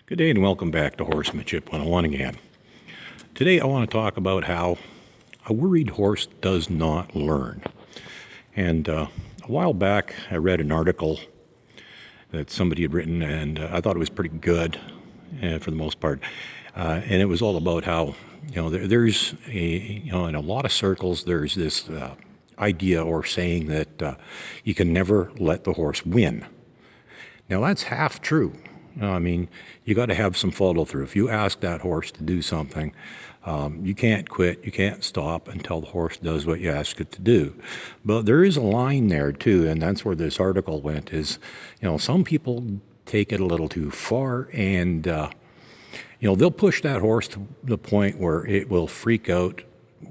Good day and welcome back to Horsemanship 101 again. Today I want to talk about how a worried horse does not learn. And a while back I read an article that somebody had written, and I thought it was pretty good for the most part. And it was all about how, there's in a lot of circles there's this idea or saying that you can never let the horse win. Now that's half true. You got to have some follow through. If you ask that horse to do something, you can't quit, you can't stop until the horse does what you ask it to do. But there is a line there too, and that's where this article went, is, some people take it a little too far, and, they'll push that horse to the point where it will freak out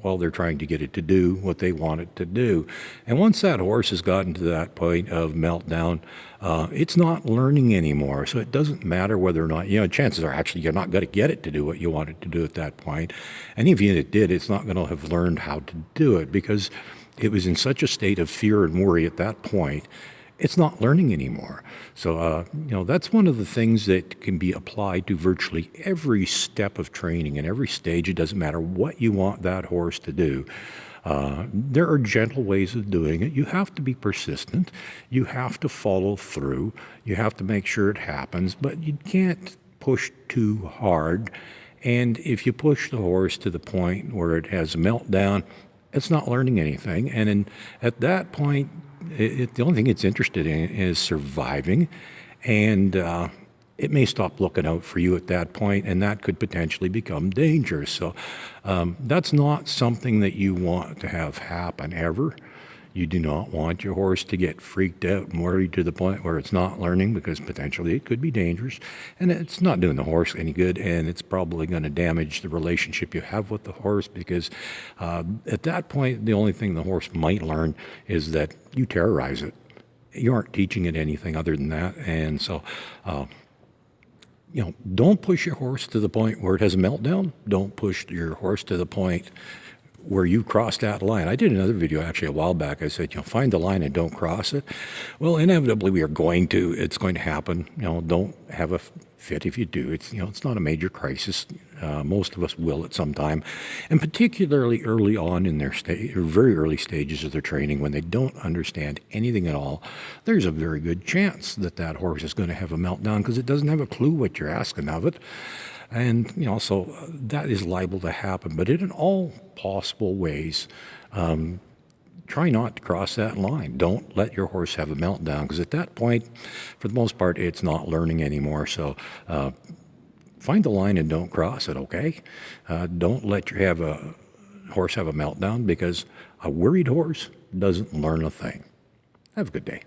while they're trying to get it to do what they want it to do. And once that horse has gotten to that point of meltdown, it's not learning anymore. So it doesn't matter whether or not, chances are actually you're not going to get it to do what you want it to do at that point. And even if it did, it's not going to have learned how to do it because it was in such a state of fear and worry at that point. It's not learning anymore. So, that's one of the things that can be applied to virtually every step of training and every stage. It doesn't matter what you want that horse to do. There are gentle ways of doing it. You have to be persistent. You have to follow through. You have to make sure it happens, but you can't push too hard. And if you push the horse to the point where it has a meltdown, it's not learning anything. And at that point, the only thing it's interested in is surviving, and it may stop looking out for you at that point, and that could potentially become dangerous. So that's not something that you want to have happen ever. You do not want your horse to get freaked out and worried to the point where it's not learning, because potentially it could be dangerous, and it's not doing the horse any good, and it's probably going to damage the relationship you have with the horse, because at that point, the only thing the horse might learn is that you terrorize it. You aren't teaching it anything other than that, and so don't push your horse to the point where it has a meltdown. Don't push your horse to the point where you cross that line. I did another video actually a while back. I said, find the line and don't cross it. Well, inevitably we are going to. It's going to happen. Don't have a fit if you do. It's it's not a major crisis. Most of us will at some time, and particularly early on in their very early stages of their training, when they don't understand anything at all, there's a very good chance that that horse is going to have a meltdown because it doesn't have a clue what you're asking of it. And, so that is liable to happen. But in all possible ways, try not to cross that line. Don't let your horse have a meltdown, because at that point, for the most part, it's not learning anymore. So find the line and don't cross it, okay? Don't let your horse have a meltdown, because a worried horse doesn't learn a thing. Have a good day.